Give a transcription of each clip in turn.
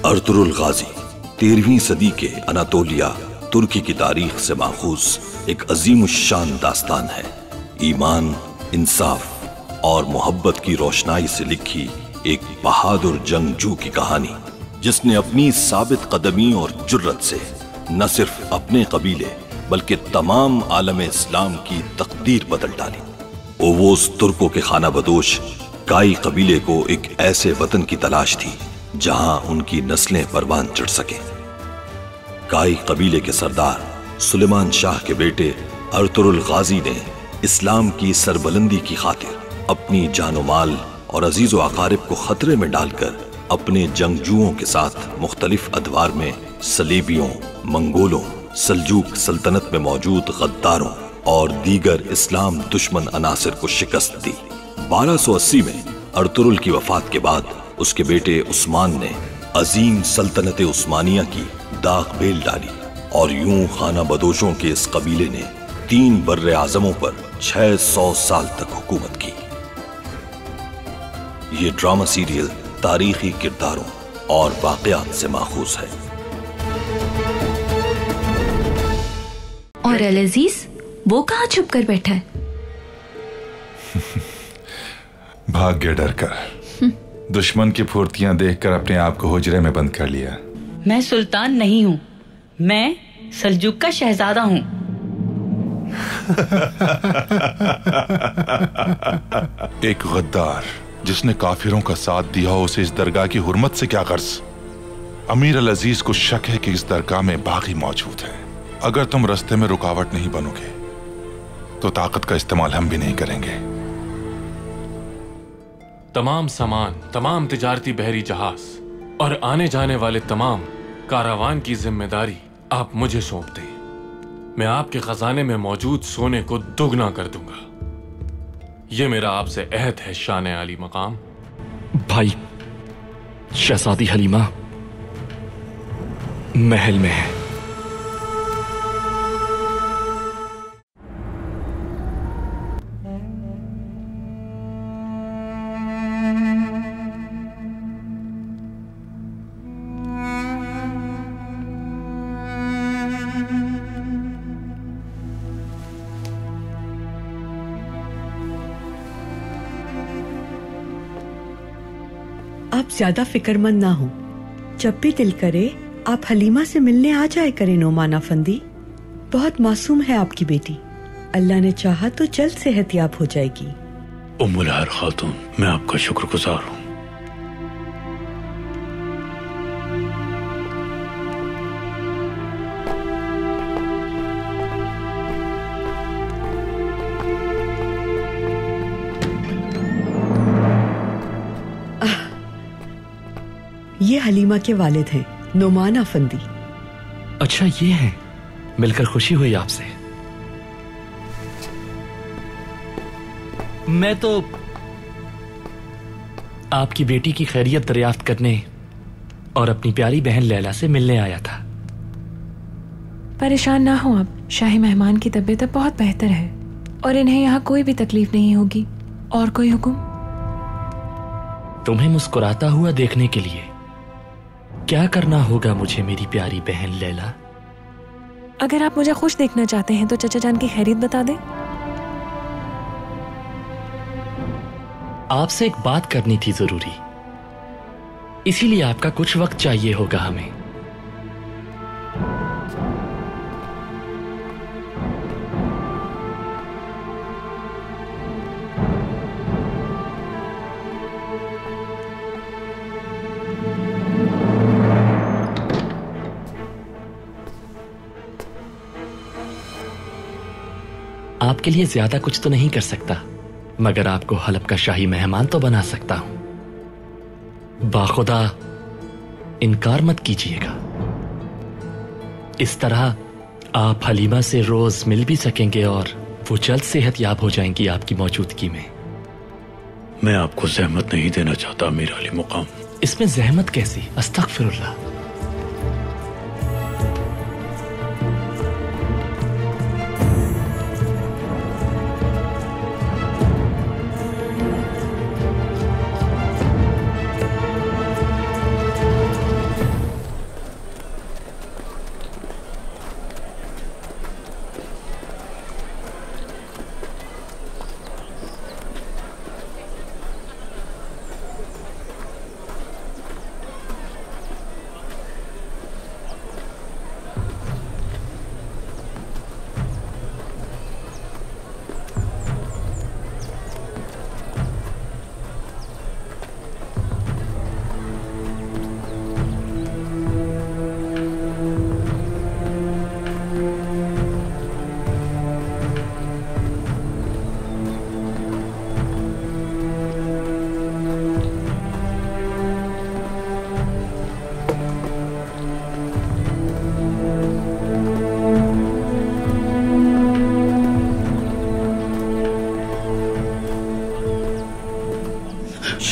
Ertugrul गाजी 13वीं सदी के Anatolia तुर्की की तारीख से माखूज एक अजीमुश्शान दास्तान है। ईमान, इंसाफ और मोहब्बत की रोशनाई से लिखी एक बहादुर जंगजू की कहानी, जिसने अपनी साबित कदमी और जुर्रत से न सिर्फ अपने कबीले बल्कि तमाम आलम इस्लाम की तकदीर बदल डाली। ओवोस तुर्कों के खाना बदोश काई कबीले को एक ऐसे वतन की तलाश थी जहां उनकी नस्लें परवान चढ़ सके। काई कबीले के सरदार सुलेमान शाह के बेटे अर्तुरुल गाजी ने इस्लाम की सरबलंदी की खातिर अपनी जानो माल और अजीजो अकारिब को खतरे में डालकर अपने जंगजुओं के साथ मुख्तलिफ अदवार में सलीबियों, मंगोलों, सल्जूक सल्तनत में मौजूद गद्दारों और दीगर इस्लाम दुश्मन अनासिर को शिकस्त दी। 1280 में अर्तुरुल की वफात के बाद उसके बेटे उस्मान ने अजीम सल्तनत उस्मानिया की दाग बेल डाली और यूं खाना बदोशों के इस कबीले ने 3 बर्रे आजमों पर 600 साल तक हुकूमत की। ये ड्रामा सीरियल तारीखी किरदारों और वाकयात से माखूज है। और अल अजीज वो कहाँ छुप कर बैठा है? भाग गया डर कर। दुश्मन की फुर्तियां देखकर अपने आप को हुजरे में बंद कर लिया। मैं सुल्तान नहीं हूँ, मैं सल्जूक का शहजादा हूँ। एक गद्दार जिसने काफिरों का साथ दिया हो, उसे इस दरगाह की हुर्मत से क्या गर्ज? अमीर अल अजीज को शक है कि इस दरगाह में बागी मौजूद है। अगर तुम रास्ते में रुकावट नहीं बनोगे तो ताकत का इस्तेमाल हम भी नहीं करेंगे। तमाम सामान, तमाम तिजारती बहरी जहाज और आने जाने वाले तमाम कारावान की जिम्मेदारी आप मुझे सौंप दें। मैं आपके खजाने में मौजूद सोने को दुगना कर दूंगा। यह मेरा आपसे अहद है शान आली मकाम। भाई, शहजादी हलीमा महल में है। आप ज्यादा फिक्रमंद ना हो। जब भी दिल करे आप हलीमा से मिलने आ जाए करें नोमान अफंदी। बहुत मासूम है आपकी बेटी। अल्लाह ने चाहा तो जल्द सेहतयाब हो जाएगी। उम्मुल हर खातून, मैं आपका शुक्रगुजार हूँ। ये हलीमा के वालिद हैं, नोमान अफंदी। अच्छा, ये हैं। मिलकर खुशी हुई आपसे। मैं तो आपकी बेटी की खैरियत दरियाफ्त करने और अपनी प्यारी बहन लैला से मिलने आया था। परेशान ना हो आप, शाही मेहमान की तबीयत अब बहुत बेहतर है और इन्हें यहाँ कोई भी तकलीफ नहीं होगी। और कोई हुक्म? तुम्हें मुस्कुराता हुआ देखने के लिए क्या करना होगा मुझे, मेरी प्यारी बहन लैला? अगर आप मुझे खुश देखना चाहते हैं तो चचा जान की खैरियत बता दें। आपसे एक बात करनी थी जरूरी, इसीलिए आपका कुछ वक्त चाहिए होगा हमें। आपके लिए ज्यादा कुछ तो नहीं कर सकता, मगर आपको हलब का शाही मेहमान तो बना सकता हूं। बाखुदा इनकार मत कीजिएगा। इस तरह आप हलीमा से रोज मिल भी सकेंगे और वो जल्द सेहतयाब हो जाएंगी आपकी मौजूदगी में। मैं आपको जहमत नहीं देना चाहता अमीर अली मुकाम। इसमें जहमत कैसी? अस्तगफिरुल्लाह।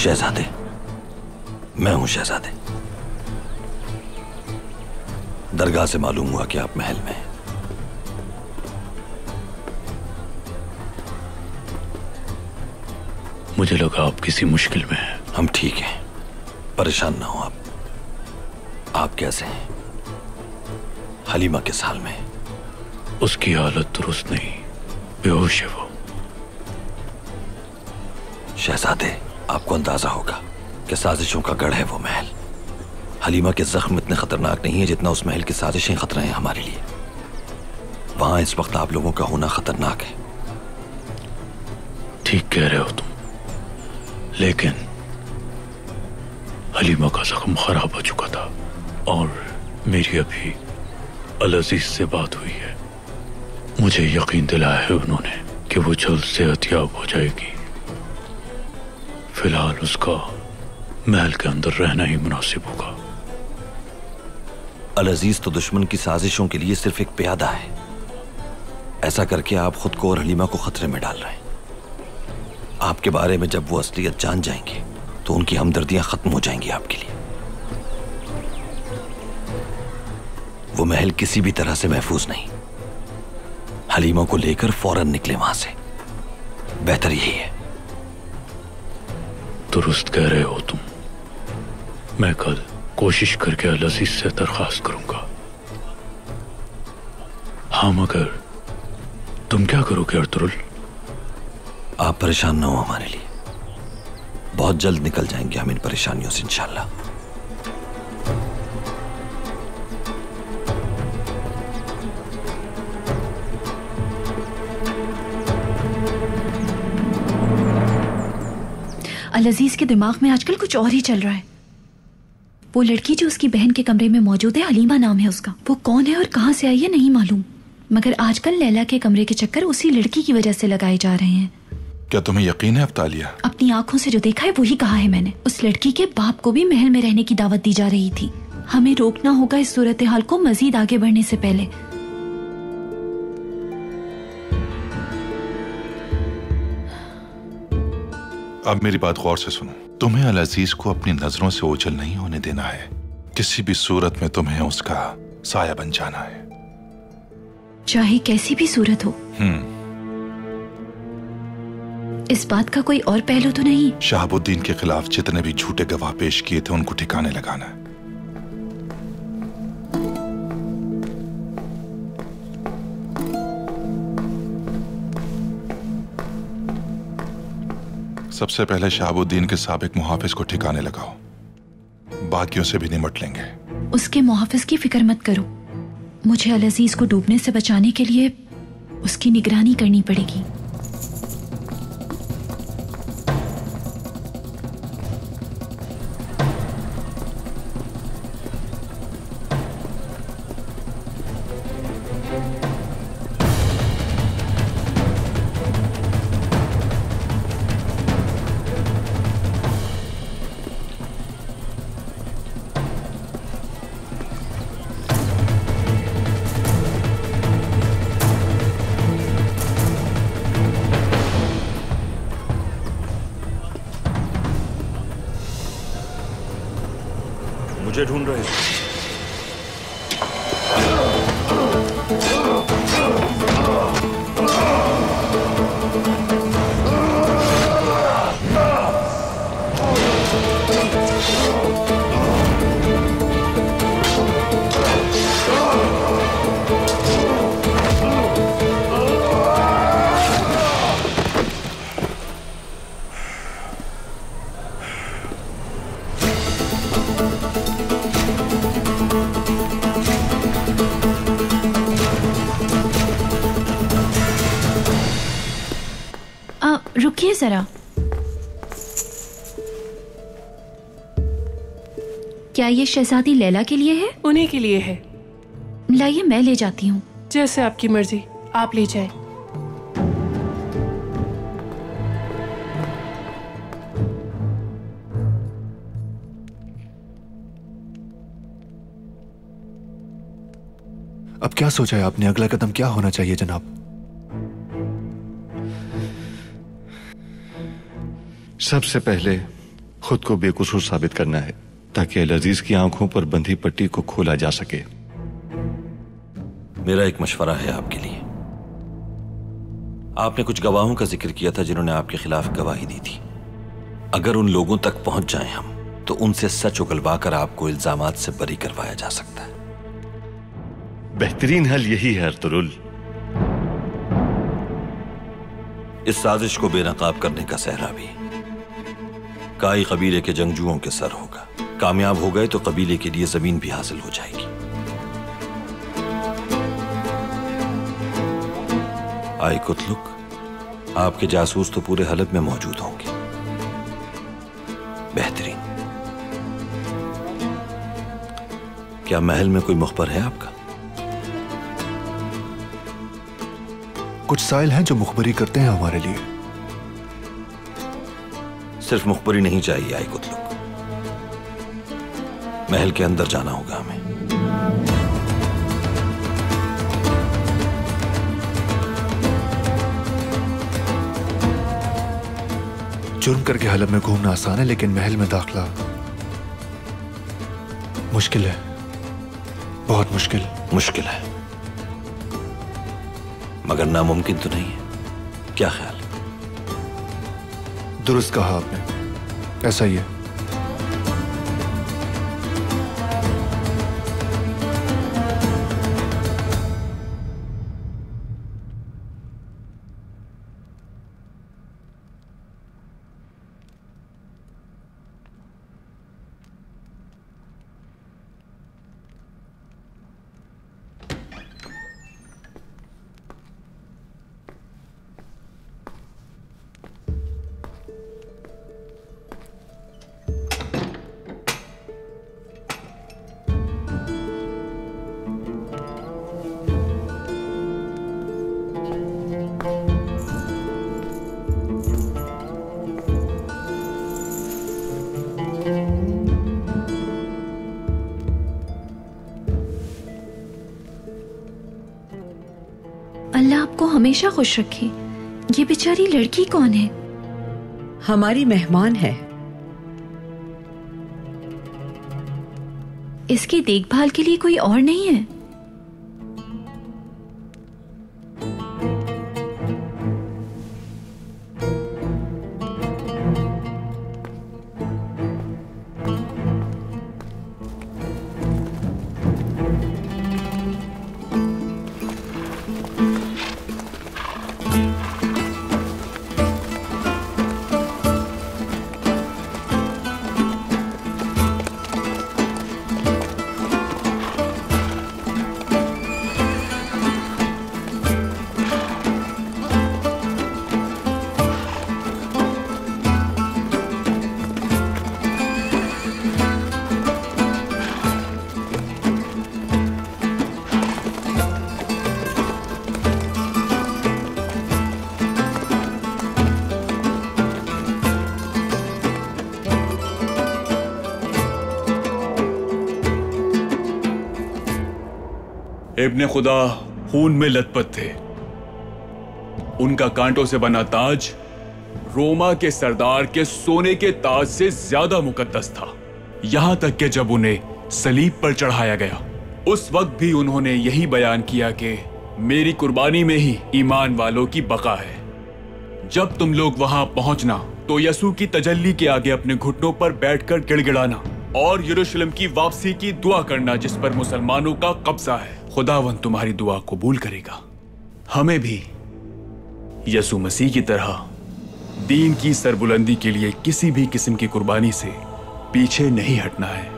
शहजादे, मैं हूं शहजादे। दरगाह से मालूम हुआ कि आप महल में हैं। मुझे लगा आप किसी मुश्किल में हैं। हम ठीक हैं, परेशान ना हो आप। आप कैसे हैं? हलीमा किस हाल में? उसकी हालत दुरुस्त नहीं, बेहोश है वो। शहजादे, आपको अंदाजा होगा कि साजिशों का गढ़ है वो महल। हलीमा के जख्म इतने खतरनाक नहीं है जितना उस महल की साजिशें खतरा हैं हमारे लिए। वहां इस वक्त आप लोगों का होना खतरनाक है। ठीक कह रहे हो तुम, लेकिन हलीमा का जख्म खराब हो चुका था और मेरी अभी अल अजीज से बात हुई है। मुझे यकीन दिलाया है उन्होंने कि वो जल्द सेहतयाब हो जाएगी। फिलहाल उसका महल के अंदर रहना ही मुनासिब होगा। अल अजीज तो दुश्मन की साजिशों के लिए सिर्फ एक प्यादा है। ऐसा करके आप खुद को और हलीमा को खतरे में डाल रहे हैं। आपके बारे में जब वो असलियत जान जाएंगे तो उनकी हमदर्दियां खत्म हो जाएंगी आपके लिए। वो महल किसी भी तरह से महफूज नहीं। हलीमा को लेकर फौरन निकले वहां से, बेहतर यही है। दुरुस्त कह रहे हो तुम। मैं कल कोशिश करके अल अजीज से दरखास्त करूंगा। हाँ, मगर तुम क्या करोगे अर्तुरुल? आप परेशान ना हो हमारे लिए। बहुत जल्द निकल जाएंगे हम इन परेशानियों से इंशाल्लाह। अल अजीज के दिमाग में आजकल कुछ और ही चल रहा है। वो लड़की जो उसकी बहन के कमरे में मौजूद है, हलीमा नाम है उसका, वो कौन है और कहां से आई है नहीं मालूम, मगर आजकल लैला के कमरे के चक्कर उसी लड़की की वजह से लगाए जा रहे हैं। क्या तुम्हें यकीन है अफ्तालिया? अपनी आंखों से जो देखा है वही कहा है मैंने। उस लड़की के बाप को भी महल में रहने की दावत दी जा रही थी। हमें रोकना होगा इस सूरत हाल को मजीद आगे बढ़ने से पहले। अब मेरी बात गौर से सुनो। तुम्हें अल अजीज को अपनी नजरों से ओझल नहीं होने देना है। किसी भी सूरत में तुम्हें उसका साया बन जाना है, चाहे कैसी भी सूरत हो। इस बात का कोई और पहलू तो नहीं? शहाबुद्दीन के खिलाफ जितने भी झूठे गवाह पेश किए थे उनको ठिकाने लगाना है। सबसे पहले शहाबुद्दीन के साबिक मुहाफिज को ठिकाने लगाओ, बाकियों से भी निमट लेंगे। उसके मुहाफिज की फिक्र मत करो। मुझे अल अजीज को डूबने से बचाने के लिए उसकी निगरानी करनी पड़ेगी। मुझे ढूंढ रहे हैं। रुकिए जरा। क्या ये शहजादी लैला के लिए है? उन्हीं के लिए है। लाइए मैं ले जाती हूँ। जैसे आपकी मर्जी, आप ले जाए। अब क्या सोचा है आपने? अगला कदम क्या होना चाहिए जनाब? सबसे पहले खुद को बेकसूर साबित करना है ताकि अल अजीज की आंखों पर बंधी पट्टी को खोला जा सके। मेरा एक मशवरा है आपके लिए। आपने कुछ गवाहों का जिक्र किया था जिन्होंने आपके खिलाफ गवाही दी थी। अगर उन लोगों तक पहुंच जाएं हम, तो उनसे सच उगलवा कर आपको इल्जामात से बरी करवाया जा सकता है। बेहतरीन हल यही है अर्तुरुल। इस साजिश को बेनकाब करने का सहरा भी काई कबीले के जंगजुओं के सर होगा। कामयाब हो गए तो कबीले के लिए जमीन भी हासिल हो जाएगी। आई कुतलुक, आपके जासूस तो पूरे हलब में मौजूद होंगे। बेहतरीन। क्या महल में कोई मुखबर है आपका? कुछ साइल हैं जो मुखबरी करते हैं हमारे लिए। सिर्फ मुखबरी नहीं चाहिए आई कुतलुक, महल के अंदर जाना होगा हमें। जुर्म करके हलब में घूमना आसान है, लेकिन महल में दाखिला मुश्किल है, बहुत मुश्किल। मुश्किल है मगर नामुमकिन तो नहीं है। क्या ख्याल? दुरुस्त कहा आपने, ऐसा ही है। अल्लाह आपको हमेशा खुश रखे। ये बेचारी लड़की कौन है? हमारी मेहमान है। इसकी देखभाल के लिए कोई और नहीं है? इब्ने खुदा खून में लथपथ थे। उनका कांटों से बना ताज रोमा के सरदार के सोने के ताज से ज्यादा मुकद्दस था। यहां तक कि जब उन्हें सलीब पर चढ़ाया गया, उस वक्त भी उन्होंने यही बयान किया कि मेरी कुर्बानी में ही ईमान वालों की बका है। जब तुम लोग वहां पहुंचना तो यसू की तजल्ली के आगे अपने घुटनों पर बैठकर गिड़गिड़ाना और यरूशलेम की वापसी की दुआ करना, जिस पर मुसलमानों का कब्जा है। खुदावंद तुम्हारी दुआ कबूल करेगा। हमें भी यसू मसीह की तरह दीन की सरबुलंदी के लिए किसी भी किस्म की कुर्बानी से पीछे नहीं हटना है।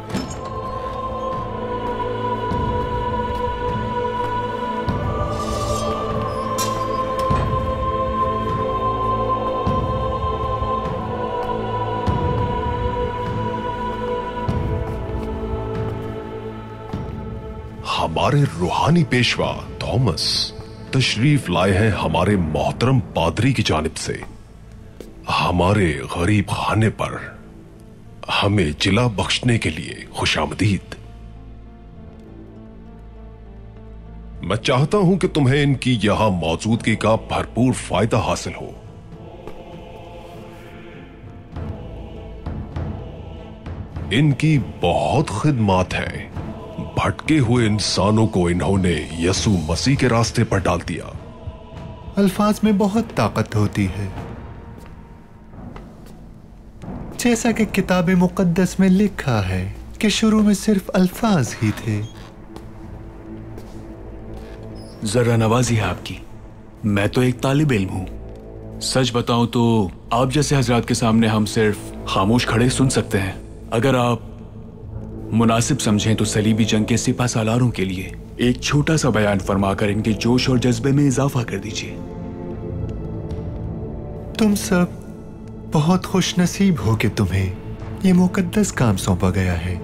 हमारे रूहानी पेशवा थॉमस तशरीफ लाए हैं हमारे मोहतरम पादरी की जानिब से हमारे गरीब खाने पर हमें जिला बख्शने के लिए खुशामदीद। मैं चाहता हूं कि तुम्हें इनकी यहां मौजूदगी का भरपूर फायदा हासिल हो। इनकी बहुत खिदमत है। भटके हुए इंसानों को इन्होंने यसु मसीह के रास्ते पर डाल दिया। अल्फाज में बहुत ताकत होती है, जैसा कि किताब मुकद्दस में लिखा है कि शुरू में सिर्फ अल्फाज ही थे। जरा नवाजी है आपकी। मैं तो एक तालिब इल्म हूं। सच बताऊं तो आप जैसे हजरात के सामने हम सिर्फ खामोश खड़े सुन सकते हैं। अगर आप मुनासिब समझें तो सलीबी जंग के सिपा सालारों के लिए एक छोटा सा बयान फरमाकर इनके जोश और जज्बे में इजाफा कर दीजिए। तुम सब बहुत खुशनसीब हो कि तुम्हें ये मुकद्दस काम सौंपा गया है।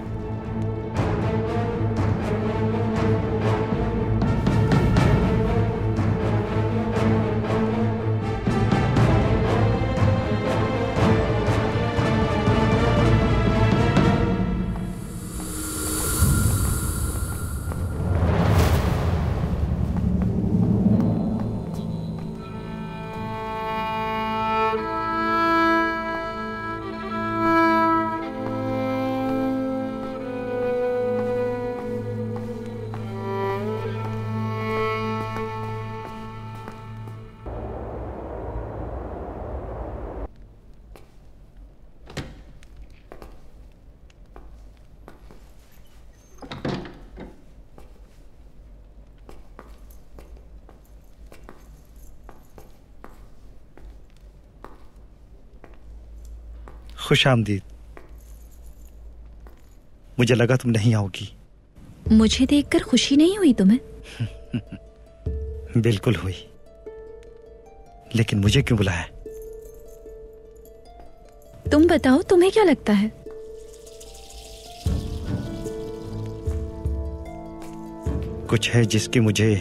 खुश आमदीद। मुझे लगा तुम नहीं आओगी। मुझे देखकर खुशी नहीं हुई तुम्हें? बिल्कुल हुई, लेकिन मुझे क्यों बुलाया? तुम बताओ, तुम्हें क्या लगता है? कुछ है जिसकी मुझे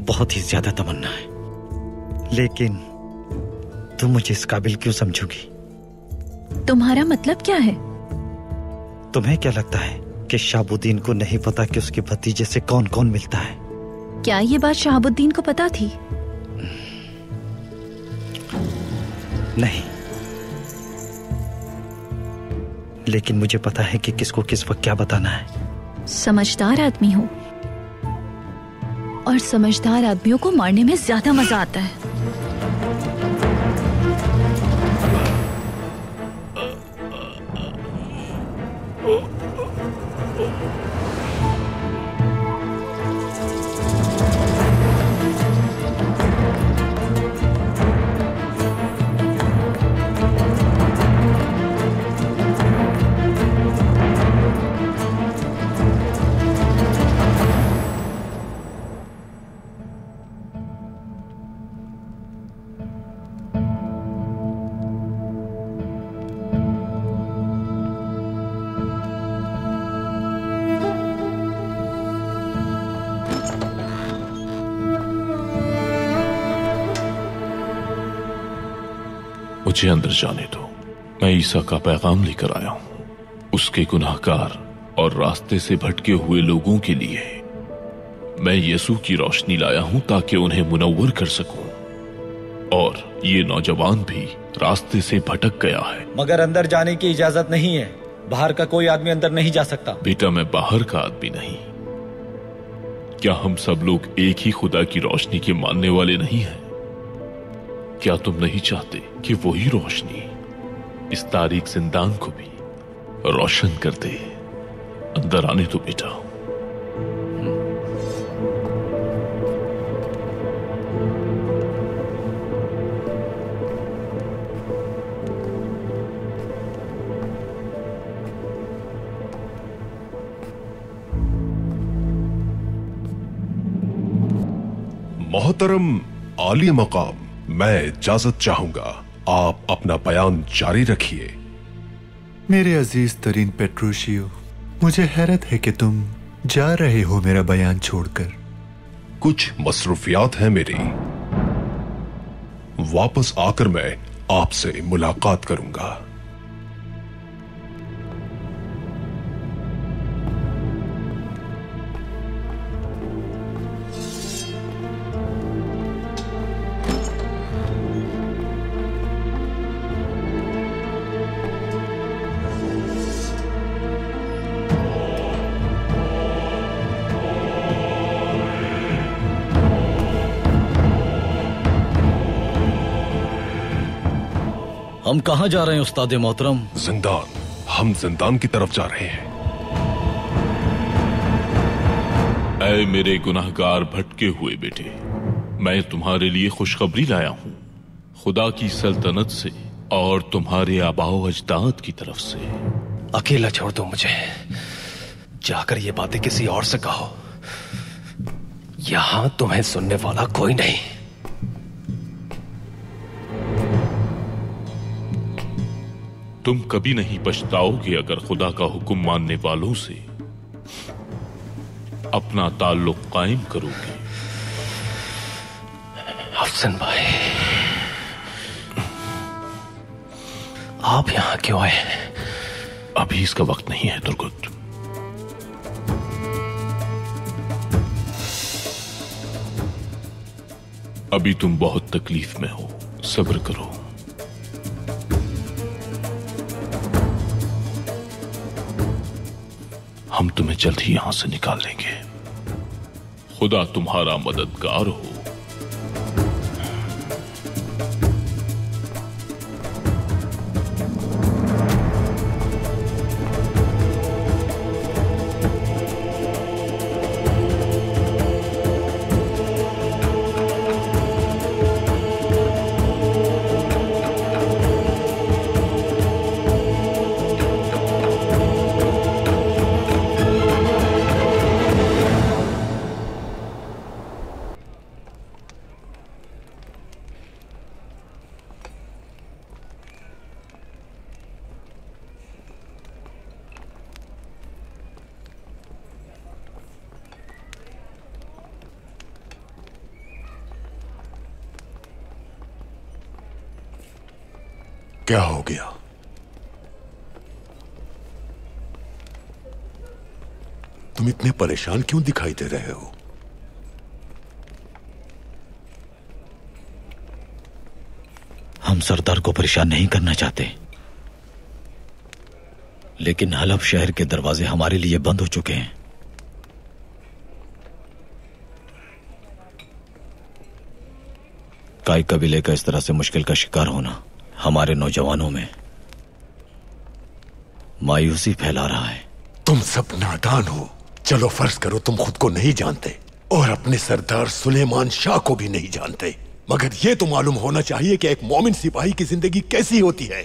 बहुत ही ज्यादा तमन्ना है, लेकिन तुम मुझे इस काबिल क्यों समझोगी? तुम्हारा मतलब क्या है? तुम्हें क्या लगता है कि शहाबुद्दीन को नहीं पता कि उसके भतीजे से कौन कौन मिलता है? क्या ये बात शहाबुद्दीन को पता थी? नहीं, लेकिन मुझे पता है कि किसको किस वक्त क्या बताना है। समझदार आदमी हो, और समझदार आदमियों को मारने में ज्यादा मजा आता है। मुझे अंदर जाने दो। मैं ईसा का पैगाम लेकर आया हूं, उसके गुनाहगार और रास्ते से भटके हुए लोगों के लिए। मैं यीशु की रोशनी लाया हूं ताकि उन्हें मुनव्वर कर सकूं, और ये नौजवान भी रास्ते से भटक गया है। मगर अंदर जाने की इजाजत नहीं है। बाहर का कोई आदमी अंदर नहीं जा सकता। बेटा, मैं बाहर का आदमी नहीं। क्या हम सब लोग एक ही खुदा की रोशनी के मानने वाले नहीं हैं? क्या तुम नहीं चाहते कि वही रोशनी इस तारीक जिंदान को भी रोशन कर दे? अंदर आने दो बेटा। मोहतरम आली मकाम, मैं इजाजत चाहूंगा। आप अपना बयान जारी रखिए। मेरे अजीज तरीन पेट्रोशियो, मुझे हैरत है कि तुम जा रहे हो मेरा बयान छोड़कर। कुछ मसरूफियात हैं मेरी। वापस आकर मैं आपसे मुलाकात करूंगा। हम कहाँ जा रहे हैं उस्ताद मोहतरम? जिंदान। हम जिंदान की तरफ जा रहे हैं। ऐ मेरे गुनाहगार भटके हुए बेटे, मैं तुम्हारे लिए खुशखबरी लाया हूँ खुदा की सल्तनत से और तुम्हारे आबाओ अजदाद की तरफ से। अकेला छोड़ दो मुझे, जाकर ये बातें किसी और से कहो। यहां तुम्हें सुनने वाला कोई नहीं। तुम कभी नहीं पछताओगे अगर खुदा का हुक्म मानने वालों से अपना ताल्लुक कायम करोगे। अफसन भाई, आप यहां क्यों आए? अभी इसका वक्त नहीं है दुर्गुत। अभी तुम बहुत तकलीफ में हो, सब्र करो। हम तुम्हें जल्द ही यहां से निकाल देंगे। खुदा तुम्हारा मददगार हो। क्या हो गया? तुम इतने परेशान क्यों दिखाई दे रहे हो? हम सरदार को परेशान नहीं करना चाहते, लेकिन हलब शहर के दरवाजे हमारे लिए बंद हो चुके हैं। काई कबीले का इस तरह से मुश्किल का शिकार होना हमारे नौजवानों में मायूसी फैला रहा है। तुम सब नादान हो। चलो फर्ज करो तुम खुद को नहीं जानते और अपने सरदार सुलेमान शाह को भी नहीं जानते, मगर यह तो मालूम होना चाहिए कि एक मोमिन सिपाही की जिंदगी कैसी होती है।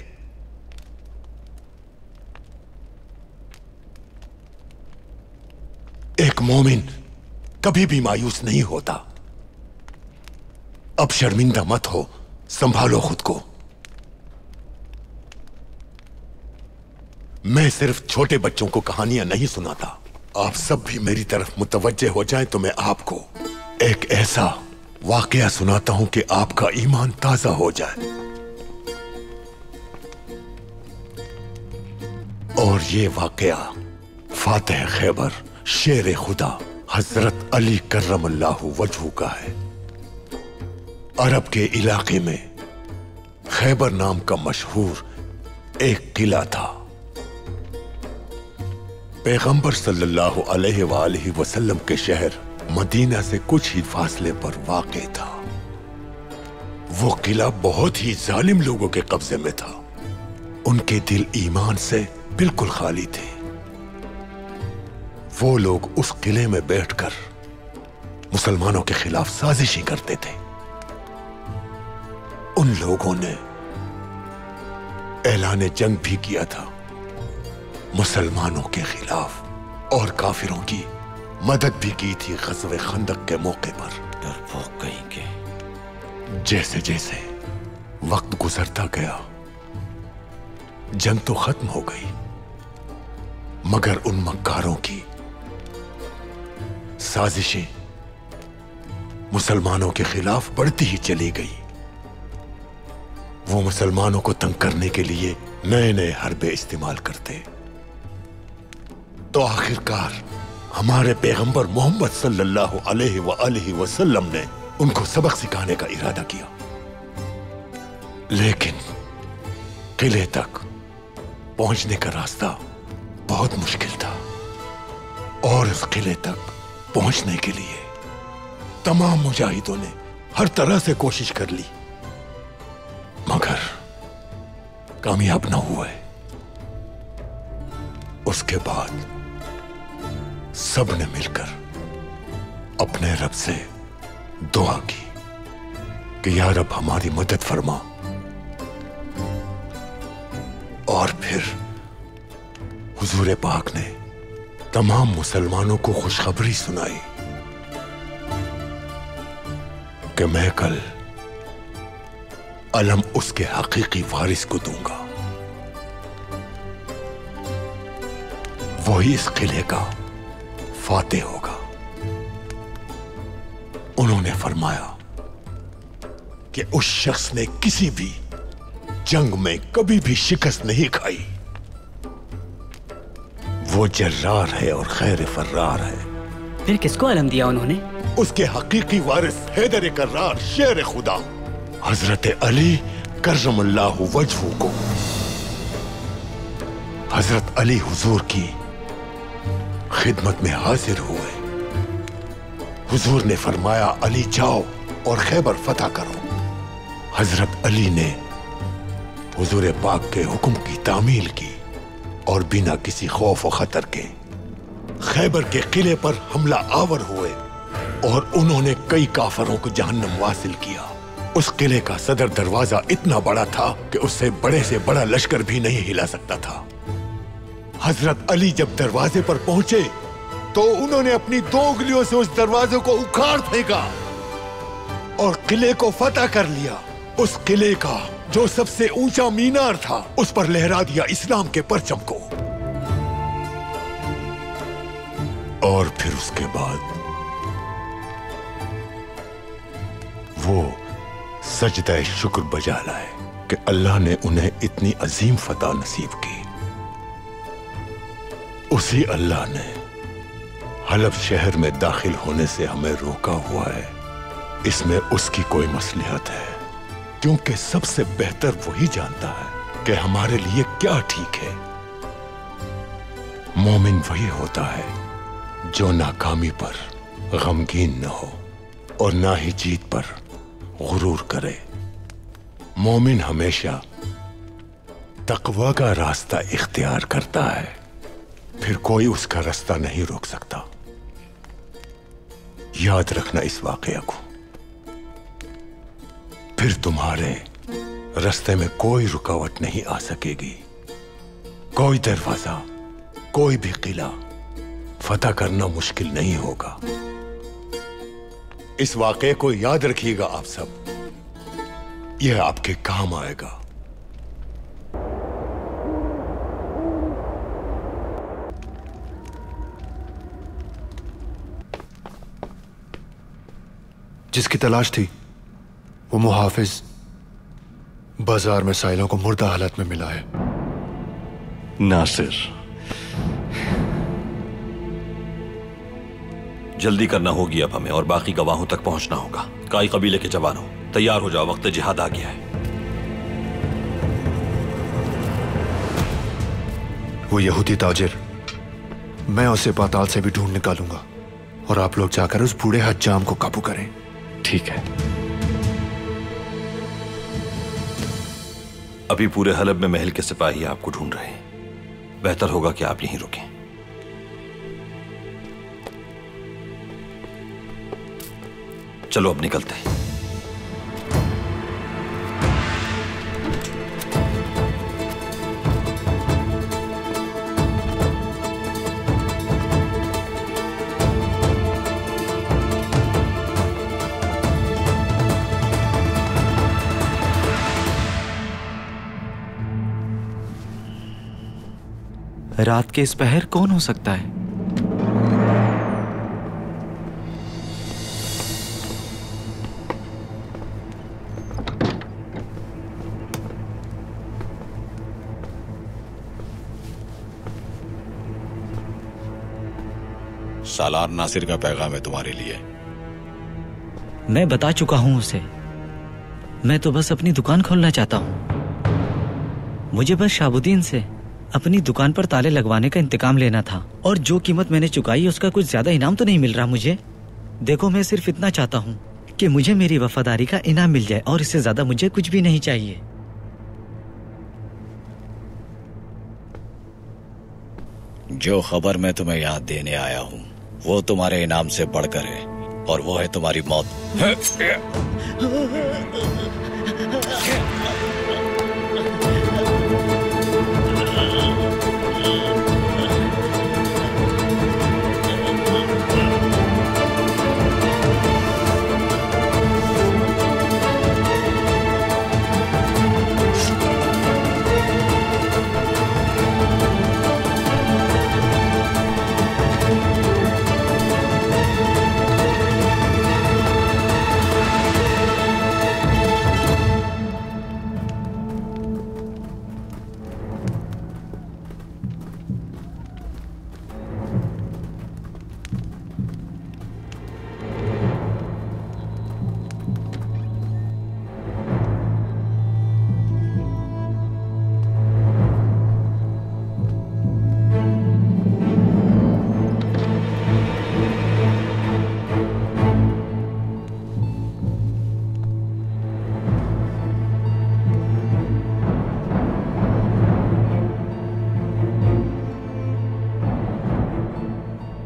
एक मोमिन कभी भी मायूस नहीं होता। अब शर्मिंदा मत हो, संभालो खुद को। मैं सिर्फ छोटे बच्चों को कहानियां नहीं सुनाता। आप सब भी मेरी तरफ मुतवज्जे हो जाएं तो मैं आपको एक ऐसा वाकया सुनाता हूं कि आपका ईमान ताजा हो जाए। और ये वाकया फातेह खैबर शेर खुदा हजरत अली कर्रमल्लाहु वजहू का है। अरब के इलाके में खैबर नाम का मशहूर एक किला था। पैगंबर सल्लल्लाहु अलैहि वसल्लम के शहर मदीना से कुछ ही फासले पर वाक़े था। वो किला बहुत ही जालिम लोगों के कब्जे में था। उनके दिल ईमान से बिल्कुल खाली थे। वो लोग उस किले में बैठकर मुसलमानों के खिलाफ साजिशें करते थे। उन लोगों ने ऐलान जंग भी किया था मुसलमानों के खिलाफ और काफिरों की मदद भी की थी ग़ज़वे खंदक के मौके पर। डरपोक कहेंगे। जैसे जैसे वक्त गुजरता गया जंग तो खत्म हो गई, मगर उन मक्कारों की साजिशें मुसलमानों के खिलाफ बढ़ती ही चली गई। वो मुसलमानों को तंग करने के लिए नए नए हरबे इस्तेमाल करते। तो आखिरकार हमारे पैगंबर मोहम्मद सल्लल्लाहु अलैहि वसल्लम ने उनको सबक सिखाने का इरादा किया, लेकिन किले तक पहुंचने का रास्ता बहुत मुश्किल था और उस किले तक पहुंचने के लिए तमाम मुजाहिदों ने हर तरह से कोशिश कर ली, मगर कामयाब ना हुए, उसके बाद सबने मिलकर अपने रब से दुआ की कि या रब हमारी मदद फरमा। और फिर हुजूर पाक ने तमाम मुसलमानों को खुशखबरी सुनाई कि मैं कल अलम उसके हकीकी वारिस को दूंगा, वही इस किले का फातेह होगा। उन्होंने फरमाया कि उस शख्स ने किसी भी जंग में कभी भी शिकस्त नहीं खाई, वो जर्रार है और खैर फर्रार है। फिर किसको अलम दिया उन्होंने? उसके हकीकी वारिस हैदर कर्रार शेर खुदा हजरत अली कर्रमल्लाहु वजहू को। हजरत अली हुजूर की खिदमत में हाजिर हुए। हुजूर ने फरमाया अली जाओ और खैबर फतह करो। हजरत अली ने हुजूर पाक के हुक्म की तामील की और बिना किसी खौफ और खतर के खैबर के किले पर हमला आवर हुए और उन्होंने कई काफरों को जहन्नम वासिल किया। उस किले का सदर दरवाजा इतना बड़ा था कि उससे बड़े से बड़ा लश्कर भी नहीं हिला सकता था। हजरत अली जब दरवाजे पर पहुंचे तो उन्होंने अपनी 2 उंगलियों से उस दरवाजे को उखाड़ फेंका और किले को फतह कर लिया। उस किले का जो सबसे ऊंचा मीनार था उस पर लहरा दिया इस्लाम के परचम को। और फिर उसके बाद वो सजदा शुक्र बजा लाए कि अल्लाह ने उन्हें इतनी अजीम फतह नसीब की। उसी अल्लाह ने हलब शहर में दाखिल होने से हमें रोका हुआ है। इसमें उसकी कोई मसलिहत है, क्योंकि सबसे बेहतर वही जानता है कि हमारे लिए क्या ठीक है। मोमिन वही होता है जो नाकामी पर गमगीन न हो और ना ही जीत पर गुरूर करे। मोमिन हमेशा तकवा का रास्ता इख्तियार करता है, फिर कोई उसका रास्ता नहीं रोक सकता। याद रखना इस वाकया को, फिर तुम्हारे रास्ते में कोई रुकावट नहीं आ सकेगी। कोई दरवाजा, कोई भी किला फतह करना मुश्किल नहीं होगा। इस वाकये को याद रखिएगा आप सब, यह आपके काम आएगा। जिसकी तलाश थी वो मुहाफिज बाजार में साइलों को मुर्दा हालत में मिला है। नासिर, जल्दी करना होगी अब हमें और बाकी गवाहों तक पहुंचना होगा। काई कबीले के जवानों, तैयार हो जाओ, वक्त जिहाद आ गया है। वो यहूदी ताजिर, मैं उसे पाताल से भी ढूंढ निकालूंगा और आप लोग जाकर उस बूढ़े हज्जाम को काबू करें। ठीक है। अभी पूरे हलब में महल के सिपाही आपको ढूंढ रहे हैं। बेहतर होगा कि आप यहीं रुकें। चलो अब निकलते हैं। रात के इस पहर कौन हो सकता है? सालार नासिर का पैगाम है तुम्हारे लिए। मैं बता चुका हूं उसे, मैं तो बस अपनी दुकान खोलना चाहता हूं। मुझे बस शाबुद्दीन से अपनी दुकान पर ताले लगवाने का इंतकाम लेना था, और जो कीमत मैंने चुकाई उसका कुछ ज्यादा इनाम तो नहीं मिल रहा मुझे। देखो, मैं सिर्फ इतना चाहता हूँ कि मुझे मेरी वफादारी का इनाम मिल जाए, और इससे ज्यादा मुझे कुछ भी नहीं चाहिए। जो खबर मैं तुम्हें यहाँ देने आया हूँ वो तुम्हारे इनाम से बढ़कर है, और वो है तुम्हारी मौत।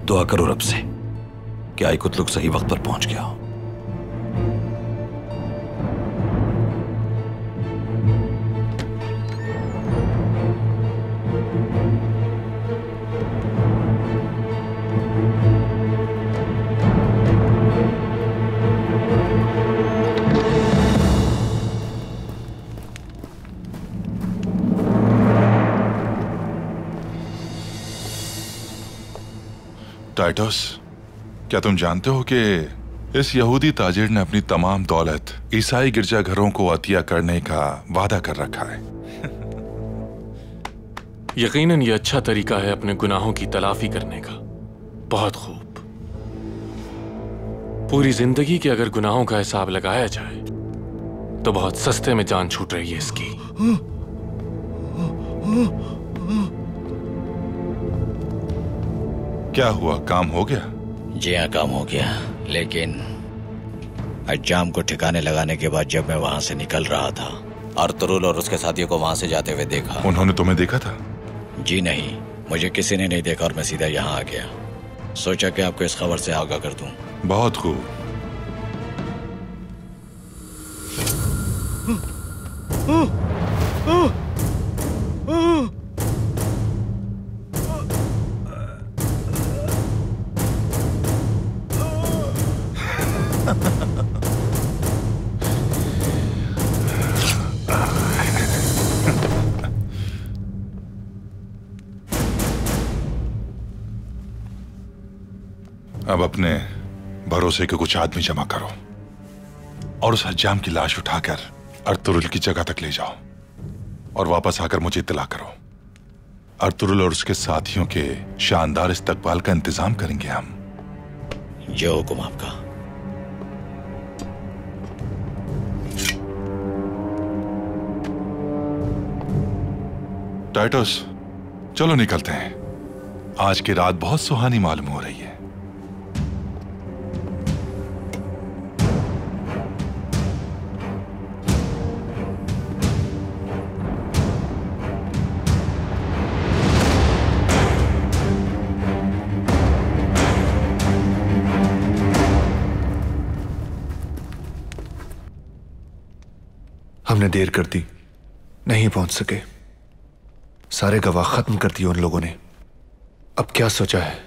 दुआ करो रब से कि आई कुतलुक सही वक्त पर पहुंच गया हो। टाइटस, क्या तुम जानते हो कि इस यहूदी ताजिर ने अपनी तमाम दौलत ईसाई गिरजाघरों को अतिया करने का वादा कर रखा है? यकीनन ये अच्छा तरीका है अपने गुनाहों की तलाफी करने का। बहुत खूब। पूरी जिंदगी के अगर गुनाहों का हिसाब लगाया जाए तो बहुत सस्ते में जान छूट रही है इसकी। क्या हुआ, काम हो गया? जी हाँ, काम हो गया, लेकिन अज्जाम को ठिकाने लगाने के बाद जब मैं वहाँ से निकल रहा था, अर्तुरुल और उसके साथियों को वहाँ से जाते हुए देखा। उन्होंने तुम्हें देखा था? जी नहीं, मुझे किसी ने नहीं देखा और मैं सीधा यहाँ आ गया। सोचा कि आपको इस खबर से आगाह कर दूं। बहुत खूब। अब अपने भरोसे के कुछ आदमी जमा करो और उस हज्जाम की लाश उठाकर अर्तुरुल की जगह तक ले जाओ और वापस आकर मुझे इत्तला करो। अर्तुरुल और उसके साथियों के शानदार इस्तकबाल का इंतजाम करेंगे हम। जो हुक्म आपका। टाइटस, चलो निकलते हैं। आज की रात बहुत सुहानी मालूम हो रही है। हमने देर कर दी, नहीं पहुंच सके। सारे गवाह खत्म कर दिए उन लोगों ने। अब क्या सोचा है?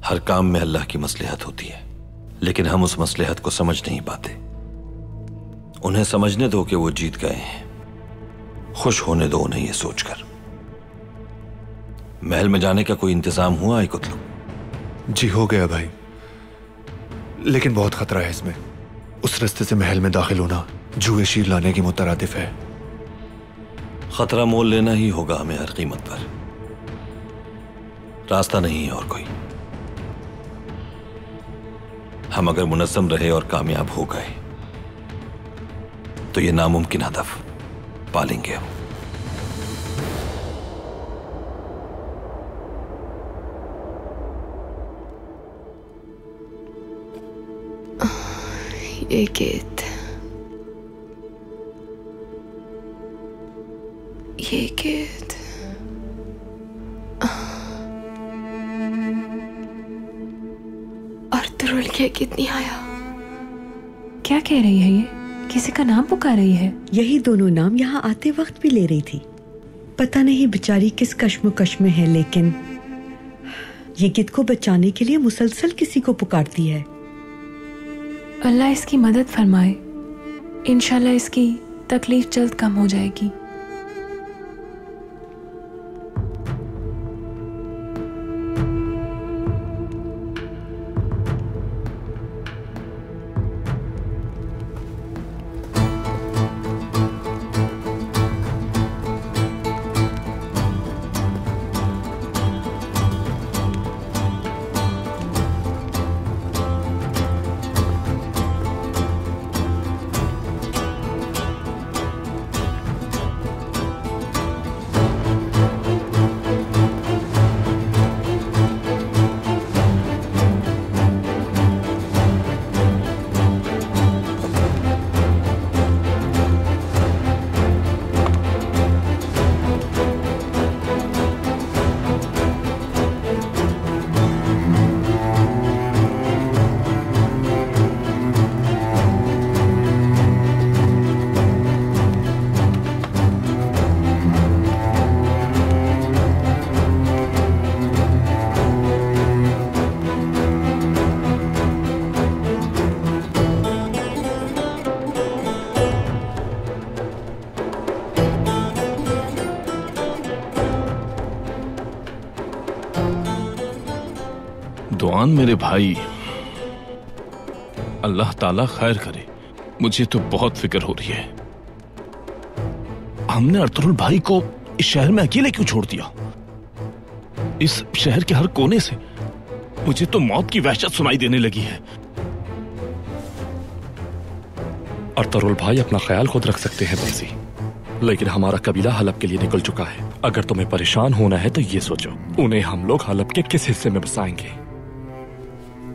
हर काम में अल्लाह की मसलहत होती है, लेकिन हम उस मसलहत को समझ नहीं पाते। उन्हें समझने दो कि वो जीत गए हैं, खुश होने दो उन्हें ये सोचकर। महल में जाने का कोई इंतजाम हुआ है कुतलू? जी हो गया भाई, लेकिन बहुत खतरा है इसमें। उस रास्ते से महल में दाखिल होना जुए शीर लाने की मुतरादिफ है। खतरा मोल लेना ही होगा हमें हर कीमत पर। रास्ता नहीं है और कोई। हम अगर मुनज़्ज़म रहे और कामयाब हो गए तो ये नामुमकिन हदफ पालेंगे हम। ये गेट, ये गेट, देखिए कितनी आया। क्या कह रही है ये? किसी का नाम पुकार रही है? यही दोनों नाम यहाँ आते वक्त भी ले रही थी। पता नहीं बेचारी किस कश्मकश में है, लेकिन ये गिद्ध को बचाने के लिए मुसलसल किसी को पुकारती है। अल्लाह इसकी मदद फरमाए। इंशाल्लाह इसकी तकलीफ जल्द कम हो जाएगी। दुआन मेरे भाई, अल्लाह ताला खैर करे। मुझे तो बहुत फिक्र हो रही है। हमने अर्तुगरुल भाई को इस शहर में अकेले क्यों छोड़ दिया? इस शहर के हर कोने से मुझे तो मौत की वहशत सुनाई देने लगी है। अर्तुगरुल भाई अपना ख्याल खुद रख सकते हैं बंसी, लेकिन हमारा कबीला हलब के लिए निकल चुका है। अगर तुम्हें परेशान होना है तो ये सोचो, उन्हें हम लोग हलब के किस हिस्से में बसाएंगे?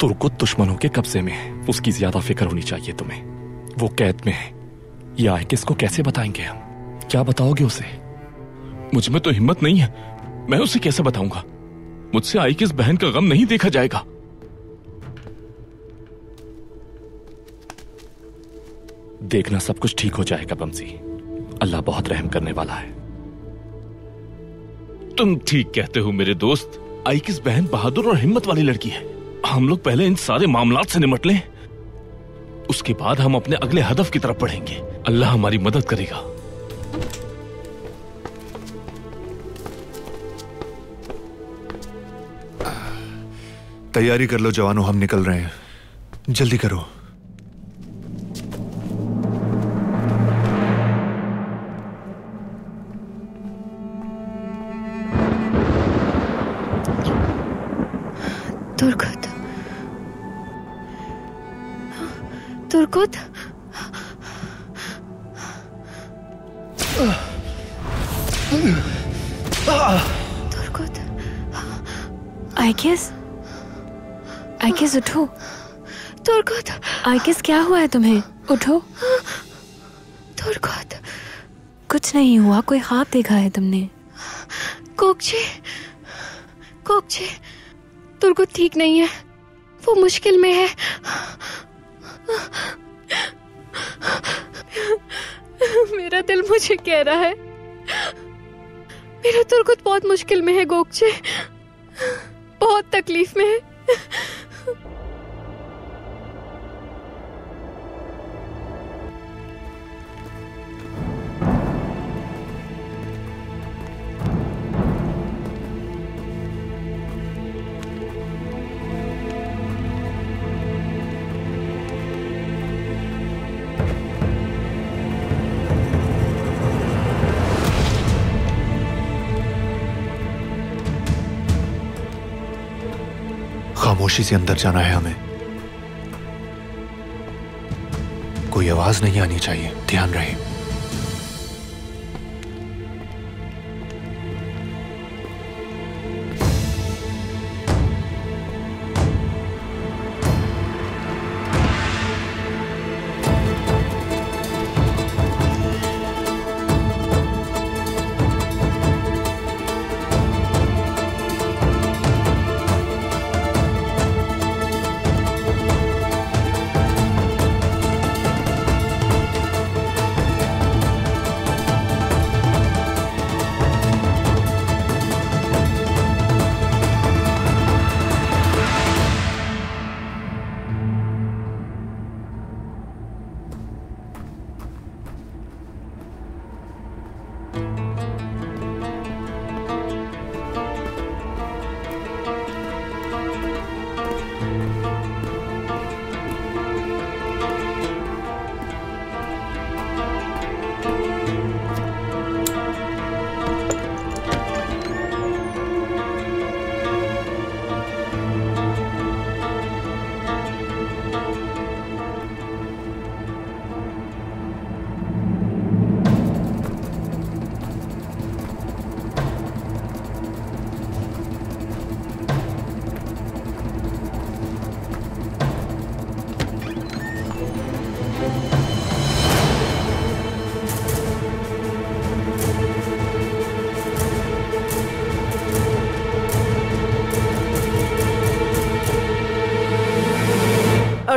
तुर्कुत दुश्मनों के कब्जे में है, उसकी ज्यादा फिक्र होनी चाहिए तुम्हें। वो कैद में है। ये आइकिस को कैसे बताएंगे हम? क्या बताओगे उसे? मुझ में तो हिम्मत नहीं है। मैं उसे कैसे बताऊंगा? मुझसे आइकिस बहन का गम नहीं देखा जाएगा। देखना सब कुछ ठीक हो जाएगा बंसी। अल्लाह बहुत रहम करने वाला है। तुम ठीक कहते हो मेरे दोस्त। आइकिस बहन बहादुर और हिम्मत वाली लड़की है। हम लोग पहले इन सारे मामलात से निपट लें, उसके बाद हम अपने अगले हदफ की तरफ बढ़ेंगे। अल्लाह हमारी मदद करेगा। तैयारी कर लो जवानों, हम निकल रहे हैं। जल्दी करो। तुर्कुत, तुर्कुत, तुर्कुत, आइकिस, आइकिस उठो। तुर्कुत, आइकिस क्या हुआ है तुम्हें? उठो। तुर्कुत, कुछ नहीं हुआ। कोई ख्वाब देखा है तुमने? कोकचे, कोकचे, तुर्कुत ठीक नहीं है, वो मुश्किल में है। मेरा दिल मुझे कह रहा है मेरा तुर्कुत बहुत मुश्किल में है गोकचे, बहुत तकलीफ में है। खामोशी से अंदर जाना है हमें। कोई आवाज नहीं आनी चाहिए, ध्यान रहे।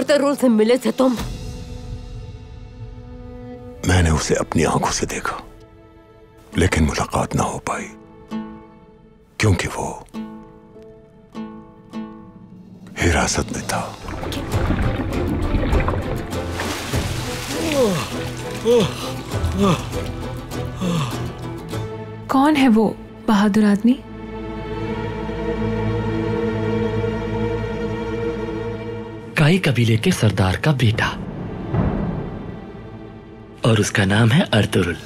अर्तुरुल से मिले थे तुम? मैंने उसे अपनी आंखों से देखा, लेकिन मुलाकात ना हो पाई क्योंकि वो हिरासत में था। कौन है वो बहादुर आदमी? काई कबीले के सरदार का बेटा, और उसका नाम है अर्तुरुल।